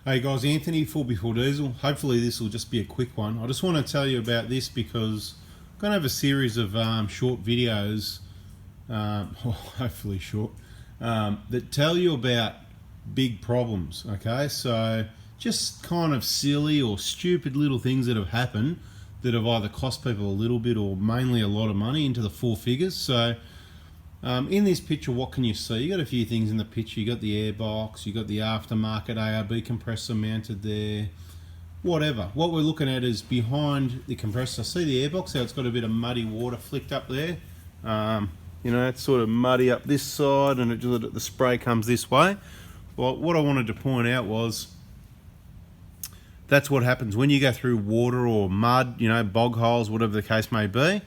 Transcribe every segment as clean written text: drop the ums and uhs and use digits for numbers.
Hey guys, Anthony, Full Before Diesel. Hopefully this will just be a quick one. I just want to tell you about this because I'm going to have a series of short videos, hopefully short, that tell you about big problems, okay? So just kind of silly or stupid little things that have happened that have either cost people a little bit or mainly a lot of money into the four figures. So in this picture, what can you see? You got a few things in the picture. You got the airbox, you got the aftermarket ARB compressor mounted there, whatever. What we're looking at is behind the compressor. See the airbox, how it's got a bit of muddy water flicked up there? It's sort of muddy up this side and the spray comes this way. Well, what I wanted to point out was that's what happens when you go through water or mud, bog holes, whatever the case may be.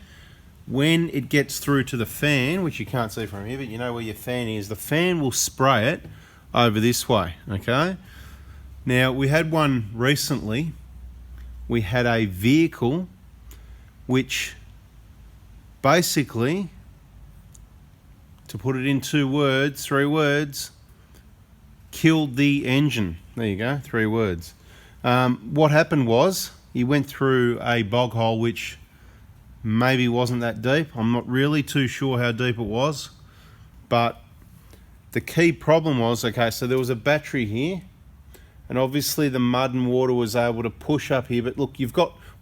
When it gets through to the fan, which you can't see from here, but you know where your fan is, the fan will spray it over this way, okay? Now, we had one recently. We had a vehicle which basically, to put it in three words, killed the engine. There you go, 3 words. What happened was, he went through a bog hole which maybe wasn't that deep. I'm not really too sure how deep it was, but the key problem was, okay, so there was a battery here, and obviously the mud and water was able to push up here, but look,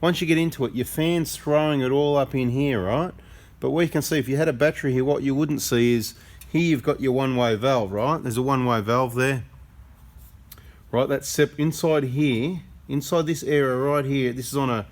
once you get into it, your fan's throwing it all up in here, right? But we can see if you had a battery here, what you wouldn't see is, here you've got your one-way valve, right? There's a one-way valve there, right? That's inside here, inside this area right here, this is on a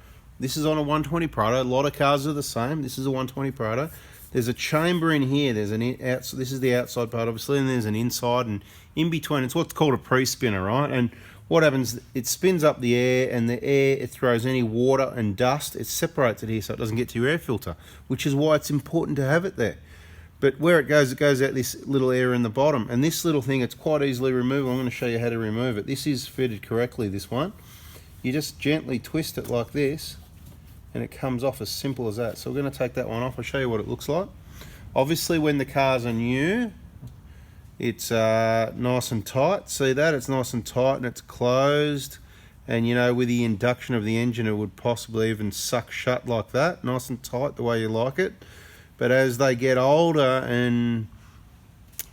120 Prado. A lot of cars are the same. This is a 120 Prado. There's a chamber in here. This is the outside part, obviously, and there's an inside, and in between, it's what's called a pre-spinner, right? And what happens, it spins up the air, and the air, it throws any water and dust, it separates it here so it doesn't get to your air filter, which is why it's important to have it there. But where it goes out this little area in the bottom, and this little thing, it's quite easily removable. I'm going to show you how to remove it. This is fitted correctly, this one. You just gently twist it like this, and it comes off as simple as that. So we're going to take that one off. I'll show you what it looks like. Obviously, when the cars are new, it's nice and tight. See that? It's nice and tight and it's closed. And with the induction of the engine, it would possibly even suck shut like that, nice and tight, the way you like it. But as they get older and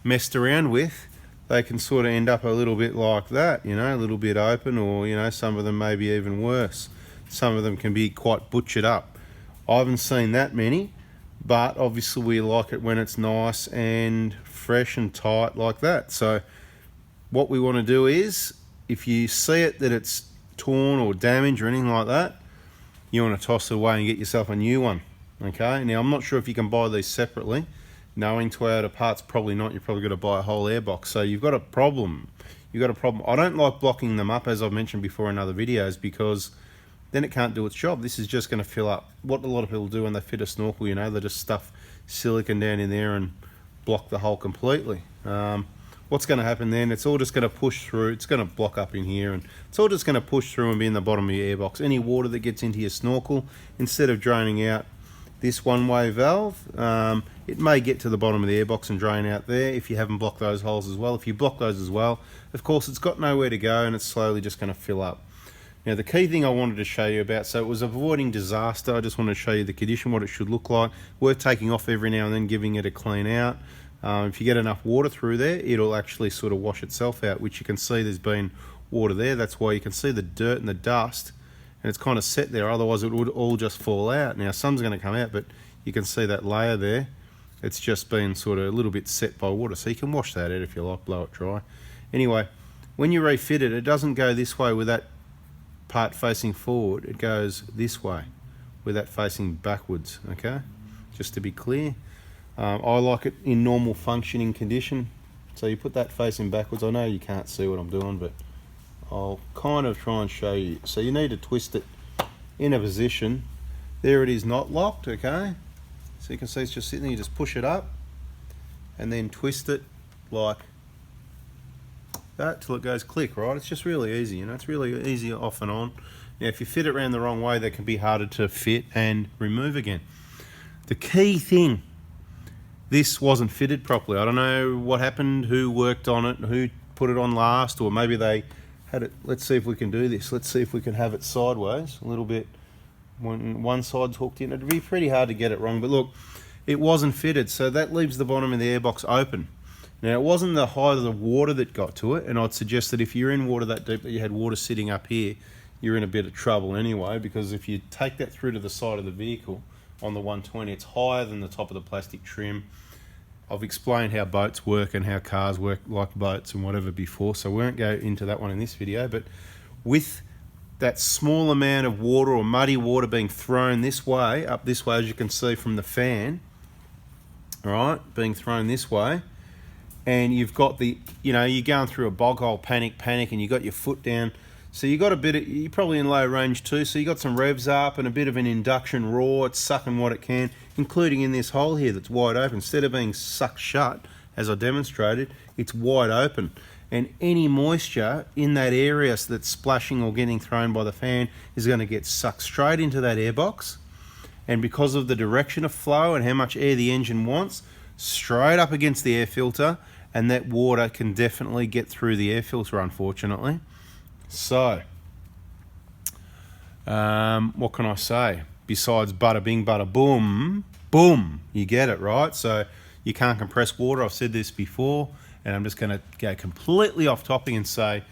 messed around with, they can sort of end up a little bit like that, a little bit open, or some of them maybe even worse. Some of them can be quite butchered up. I haven't seen that many, but obviously we like it when it's nice and fresh and tight like that. So what we want to do is, if you see it that it's torn or damaged or anything like that, you want to toss it away and get yourself a new one. Okay, now I'm not sure if you can buy these separately. Knowing Toyota parts, probably not. You've probably got to buy a whole airbox. So you've got a problem. I don't like blocking them up, as I've mentioned before in other videos, because then it can't do its job. This is just going to fill up. What a lot of people do when they fit a snorkel, they just stuff silicone down in there and block the hole completely. What's going to happen then, it's all just going to push through. It's going to block up in here, and it's all just going to push through and be in the bottom of your airbox. Any water that gets into your snorkel, instead of draining out this one-way valve, it may get to the bottom of the airbox and drain out there if you haven't blocked those holes as well. If you block those as well, of course, it's got nowhere to go and it's slowly just going to fill up. Now, the key thing I wanted to show you about, so it was avoiding disaster. I just wanted to show you the condition, what it should look like. Worth taking off every now and then, giving it a clean out. If you get enough water through there, it'll actually sort of wash itself out, which you can see there's been water there. That's why you can see the dirt and the dust, and it's kind of set there. Otherwise, it would all just fall out. Now, some's going to come out, but you can see that layer there. It's just been sort of a little bit set by water, so you can wash that out if you like, blow it dry. Anyway, when you refit it, it doesn't go this way with that part facing forward. It goes this way with that facing backwards, okay? Just to be clear. I like it in normal functioning condition. So you put that facing backwards. I know you can't see what I'm doing, but I'll kind of try and show you. So you need to twist it in a position. There it is, not locked, okay? So you can see it's just sitting there. You just push it up and then twist it like that till it goes click, right? It's just really easy, it's really easy off and on. Now, if you fit it around the wrong way, they can be harder to fit and remove again. The key thing, this wasn't fitted properly. I don't know what happened, who worked on it, who put it on last, or maybe they let's see if we can do this. Let's see if we can have it sideways a little bit. When one side's hooked in, it'd be pretty hard to get it wrong. But look, it wasn't fitted, so that leaves the bottom of the airbox open. Now, it wasn't the height of the water that got to it, and I'd suggest that if you're in water that deep that you had water sitting up here, you're in a bit of trouble anyway, because if you take that through to the side of the vehicle on the 120, it's higher than the top of the plastic trim. I've explained how boats work and how cars work like boats and whatever before, so we won't go into that one in this video. But with that small amount of water or muddy water being thrown this way, up this way, as you can see from the fan, all right, being thrown this way, and you've got the, you're going through a bog hole, panic, and you got your foot down. So you got a bit of, you're probably in low range too, so you got some revs up and a bit of an induction roar. It's sucking what it can, including in this hole here that's wide open. Instead of being sucked shut, as I demonstrated, it's wide open. And any moisture in that area that's splashing or getting thrown by the fan is going to get sucked straight into that airbox. And because of the direction of flow and how much air the engine wants, straight up against the air filter, and that water can definitely get through the air filter, unfortunately. So, what can I say? Besides bada bing, bada boom, boom, you get it, right? So you can't compress water. I've said this before, and I'm just going to go completely off topic and say,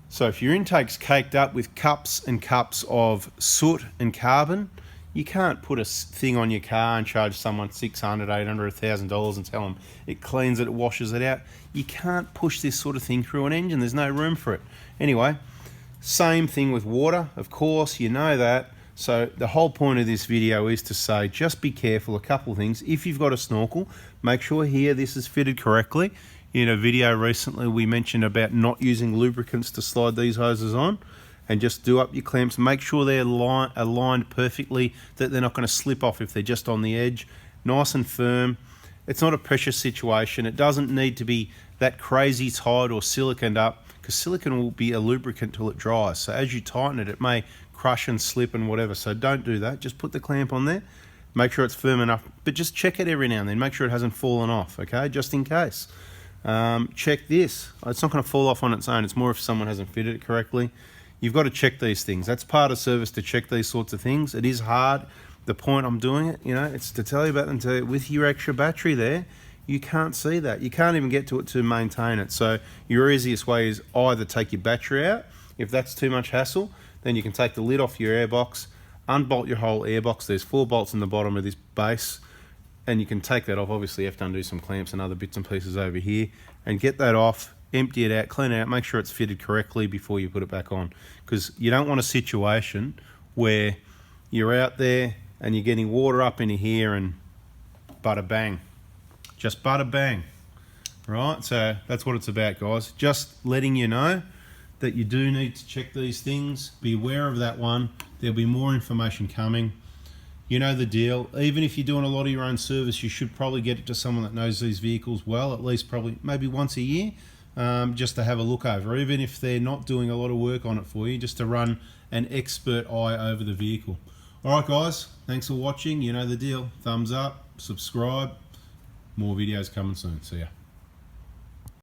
so if your intake's caked up with cups and cups of soot and carbon, you can't put a thing on your car and charge someone $600, $800, $1,000 and tell them it cleans it, it washes it out. You can't push this sort of thing through an engine. There's no room for it. Anyway, same thing with water, of course, you know that. So the whole point of this video is to say, just be careful. A couple of things. If you've got a snorkel, make sure here this is fitted correctly. In a video recently, we mentioned about not using lubricants to slide these hoses on, and just do up your clamps. Make sure they're aligned perfectly, that they're not going to slip off if they're just on the edge. Nice and firm. It's not a pressure situation. It doesn't need to be that crazy tight or siliconed up, because silicone will be a lubricant till it dries. So as you tighten it, it may crush and slip and whatever. So don't do that. Just put the clamp on there. Make sure it's firm enough, but just check it every now and then. Make sure it hasn't fallen off, okay? Just in case. Check this. It's not going to fall off on its own. It's more if someone hasn't fitted it correctly. You've got to check these things. That's part of service, to check these sorts of things. It is hard. The point I'm doing it, it's to tell you about them. With your extra battery there, you can't see that. You can't even get to it to maintain it. So your easiest way is either take your battery out. If that's too much hassle, then you can take the lid off your airbox, unbolt your whole airbox. There's 4 bolts in the bottom of this base, and you can take that off. Obviously, you have to undo some clamps and other bits and pieces over here, and get that off. Empty it out, clean it out, make sure it's fitted correctly before you put it back on, because you don't want a situation where you're out there and you're getting water up into here and bada bang, just bada bang, right? So that's what it's about, guys. Just letting you know that you do need to check these things. Be aware of that one. There'll be more information coming. You know the deal. Even if you're doing a lot of your own service, you should probably get it to someone that knows these vehicles well, at least probably maybe once a year. Just to have a look over, even if they're not doing a lot of work on it for you, just to run an expert eye over the vehicle. All right, guys, thanks for watching. You know the deal. Thumbs up, subscribe. More videos coming soon. See ya.